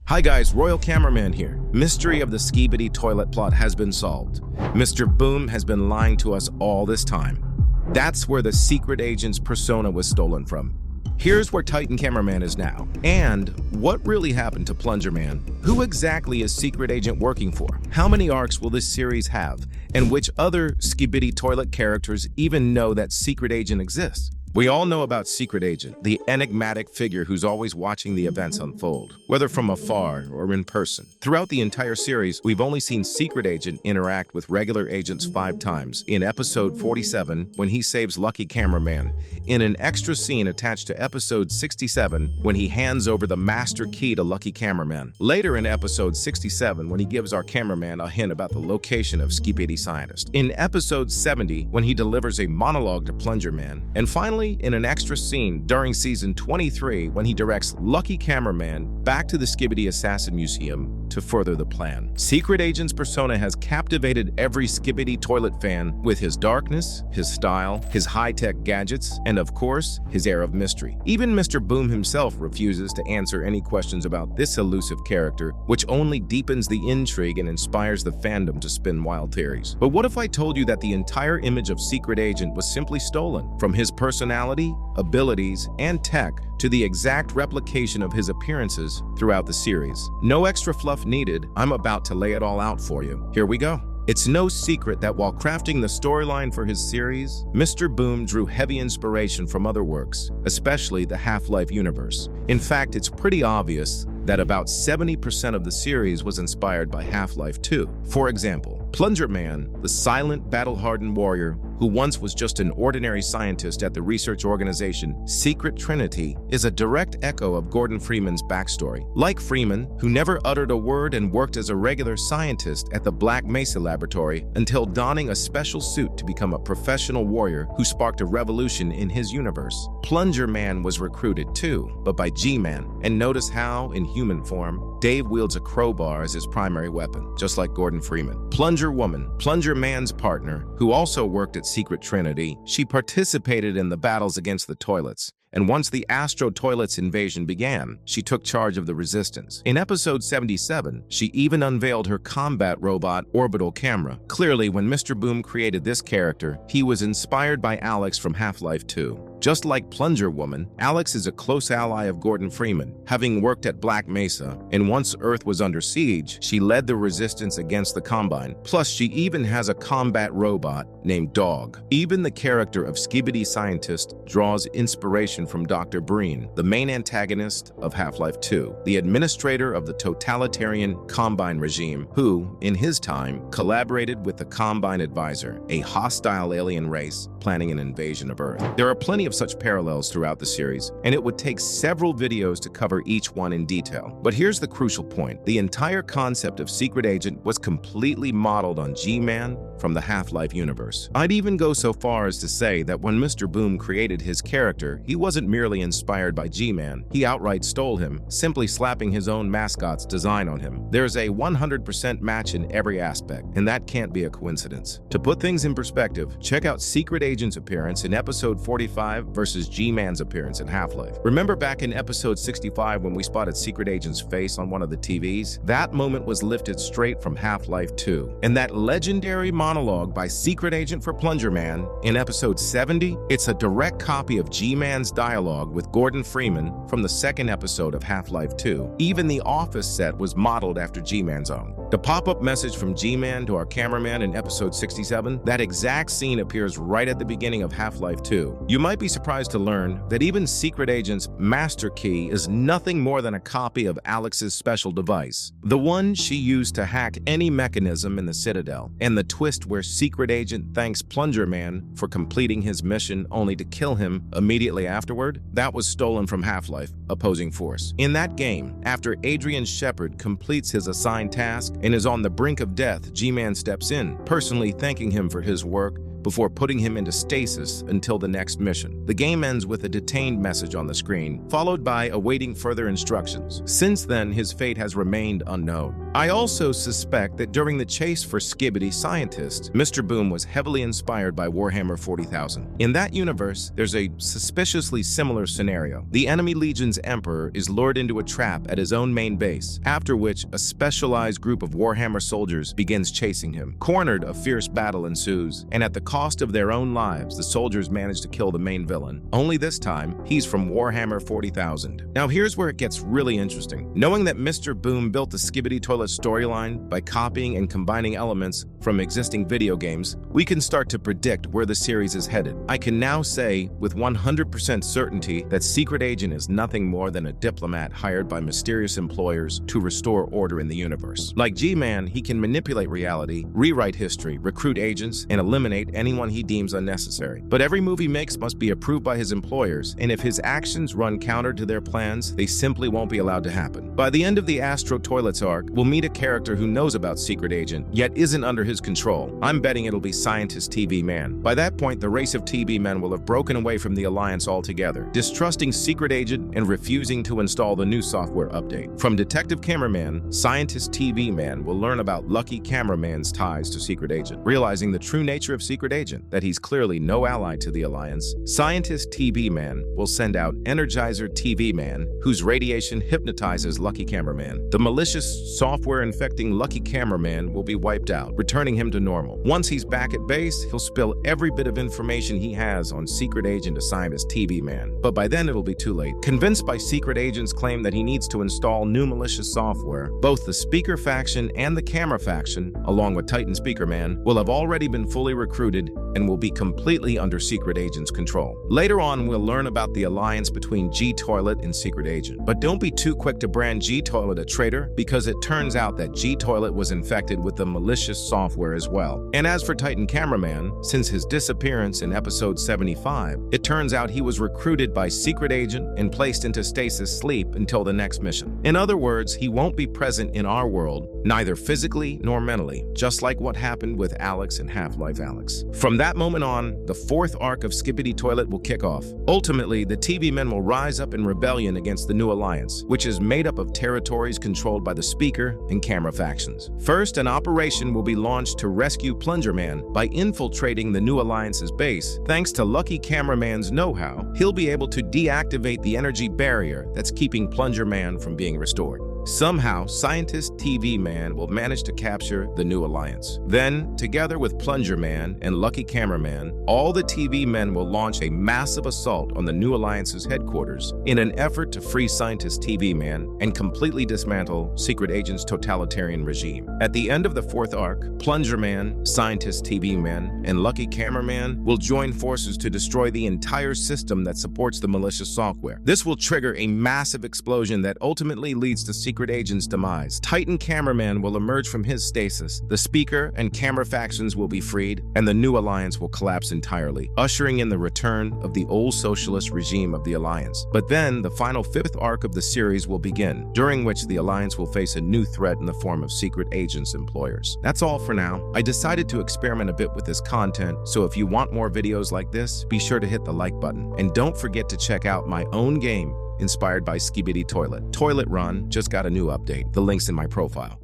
Hi guys, Royal Cameraman here. Mystery of the skibidi toilet plot has been solved. Mr. Boom has been lying to us all this time. That's where the secret agent's persona was stolen from. Here's where Titan Cameraman is now. And what really happened to Plunger Man? Who exactly is Secret Agent working for? How many arcs will this series have? And which other skibidi toilet characters even know that Secret Agent exists? We all know about Secret Agent, the enigmatic figure who's always watching the events unfold, whether from afar or in person. Throughout the entire series, we've only seen Secret Agent interact with regular agents 5 times. In episode 47, when he saves Lucky Cameraman, in an extra scene attached to episode 67, when he hands over the master key to Lucky Cameraman. Later in episode 67, when he gives our cameraman a hint about the location of Skibidi Scientist. In episode 70, when he delivers a monologue to Plunger Man. And finally, in an extra scene during season 23 when he directs Lucky Cameraman back to the Skibidi Assassin Museum to further the plan. Secret Agent's persona has captivated every Skibidi toilet fan with his darkness, his style, his high-tech gadgets, and of course, his air of mystery. Even Mr. Boom himself refuses to answer any questions about this elusive character, which only deepens the intrigue and inspires the fandom to spin wild theories. But what if I told you that the entire image of Secret Agent was simply stolen from his personality, abilities, and tech to the exact replication of his appearances throughout the series? No extra fluff needed. I'm about to lay it all out for you. Here we go. It's no secret that while crafting the storyline for his series, Mr. Boom drew heavy inspiration from other works, especially the Half-Life universe. In fact, it's pretty obvious that about 70% of the series was inspired by Half-Life 2. For example, Plunger Man, the silent, battle-hardened warrior who once was just an ordinary scientist at the research organization Secret Trinity, is a direct echo of Gordon Freeman's backstory. Like Freeman, who never uttered a word and worked as a regular scientist at the Black Mesa laboratory until donning a special suit to become a professional warrior who sparked a revolution in his universe. Plunger Man was recruited too, but by G-Man. And notice how, in human form, Dave wields a crowbar as his primary weapon, just like Gordon Freeman. Plunger Woman, Plunger Man's partner, who also worked at Secret Trinity, she participated in the battles against the toilets. And once the Astro Toilets invasion began, she took charge of the resistance. In episode 77, she even unveiled her combat robot orbital camera. Clearly, when Mr. Boom created this character, he was inspired by Alex from Half-Life 2. Just like Plunger Woman, Alex is a close ally of Gordon Freeman, having worked at Black Mesa, and once Earth was under siege, she led the resistance against the Combine. Plus, she even has a combat robot named Dog. Even the character of Skibidi Scientist draws inspiration from Dr. Breen, the main antagonist of Half-Life 2, the administrator of the totalitarian Combine regime, who, in his time, collaborated with the Combine Advisor, a hostile alien race planning an invasion of Earth. There are plenty of such parallels throughout the series, and it would take several videos to cover each one in detail. But here's the crucial point. The entire concept of Secret Agent was completely modeled on G-Man from the Half-Life universe. I'd even go so far as to say that when Mr. Boom created his character, he wasn't merely inspired by G-Man, he outright stole him, simply slapping his own mascot's design on him. There's a 100% match in every aspect, and that can't be a coincidence. To put things in perspective, check out Secret Agent's appearance in episode 45 versus G-Man's appearance in Half-Life. Remember back in episode 65 when we spotted Secret Agent's face on one of the TVs? That moment was lifted straight from Half-Life 2. And that legendary monologue by Secret Agent for Plunger Man in episode 70, it's a direct copy of G-Man's dialogue with Gordon Freeman from the second episode of Half-Life 2. Even the office set was modeled after G-Man's own. The pop-up message from G-Man to our cameraman in episode 67, that exact scene appears right at the beginning of Half-Life 2. You might be surprised to learn that even Secret Agent's master key is nothing more than a copy of Alex's special device, the one she used to hack any mechanism in the Citadel. And the twist where Secret Agent thanks Plunger Man for completing his mission only to kill him immediately afterward, that was stolen from Half-Life: Opposing Force. In that game, after Adrian Shepard completes his assigned task and is on the brink of death, G-Man steps in, personally thanking him for his work before putting him into stasis until the next mission. The game ends with a detained message on the screen, followed by awaiting further instructions. Since then, his fate has remained unknown. I also suspect that during the chase for skibidi scientists, Mr. Boom was heavily inspired by Warhammer 40,000. In that universe, there's a suspiciously similar scenario. The enemy legion's emperor is lured into a trap at his own main base, after which a specialized group of Warhammer soldiers begins chasing him. Cornered, a fierce battle ensues, and at the cost of their own lives, the soldiers manage to kill the main villain. Only this time, he's from Warhammer 40,000. Now here's where it gets really interesting. Knowing that Mr. Boom built the skibidi toilet storyline by copying and combining elements from existing video games, we can start to predict where the series is headed. I can now say with 100% certainty that Secret Agent is nothing more than a diplomat hired by mysterious employers to restore order in the universe. Like G-Man, he can manipulate reality, rewrite history, recruit agents, and eliminate anyone he deems unnecessary. But every move he makes must be approved by his employers, and if his actions run counter to their plans, they simply won't be allowed to happen. By the end of the Astro Toilets arc, we'll meet a character who knows about Secret Agent, yet isn't under his control. I'm betting it'll be Scientist TV Man. By that point, the race of TV men will have broken away from the Alliance altogether, distrusting Secret Agent and refusing to install the new software update. From Detective Cameraman, Scientist TV Man will learn about Lucky Cameraman's ties to Secret Agent. Realizing the true nature of Secret Agent, that he's clearly no ally to the Alliance, Scientist TV Man will send out Energizer TV Man, whose radiation hypnotizes Lucky Cameraman. The malicious software infecting Lucky Cameraman will be wiped out, returning him to normal. Once he's back at base, he'll spill every bit of information he has on Secret Agent to Scientist TV Man. But by then it'll be too late. Convinced by Secret Agent's claim that he needs to install new malicious software, both the Speaker faction and the Camera faction, along with Titan Speaker Man, will have already been fully recruited and will be completely under Secret Agent's control. Later on, we'll learn about the alliance between G-Toilet and Secret Agent. But don't be too quick to brand G-Toilet a traitor, because it turns out that G-Toilet was infected with the malicious software as well. And as for Titan Cameraman, since his disappearance in episode 75, it turns out he was recruited by Secret Agent and placed into stasis sleep until the next mission. In other words, he won't be present in our world, neither physically nor mentally, just like what happened with Alex in Half-Life Alyx. From that moment on, the fourth arc of Skibidi Toilet will kick off. Ultimately, the TV men will rise up in rebellion against the new alliance, which is made up of territories controlled by the Speaker and Camera factions. First, an operation will be launched to rescue Plunger Man by infiltrating the new alliance's base. Thanks to Lucky Cameraman's know-how, he'll be able to deactivate the energy barrier that's keeping Plunger Man from being restored. Somehow, Scientist TV Man will manage to capture the new alliance. Then, together with Plunger Man and Lucky Cameraman, all the TV men will launch a massive assault on the new alliance's headquarters in an effort to free Scientist TV Man and completely dismantle Secret Agent's totalitarian regime. At the end of the fourth arc, Plunger Man, Scientist TV Man, and Lucky Cameraman will join forces to destroy the entire system that supports the malicious software. This will trigger a massive explosion that ultimately leads to Secret Agent's demise. Titan Cameraman will emerge from his stasis, the Speaker and Camera factions will be freed, and the new alliance will collapse entirely, ushering in the return of the old socialist regime of the alliance. But then, the final fifth arc of the series will begin, during which the alliance will face a new threat in the form of Secret Agent's employers. That's all for now. I decided to experiment a bit with this content, so if you want more videos like this, be sure to hit the like button. And don't forget to check out my own game, inspired by Skibidi Toilet. Toilet Run just got a new update. The link's in my profile.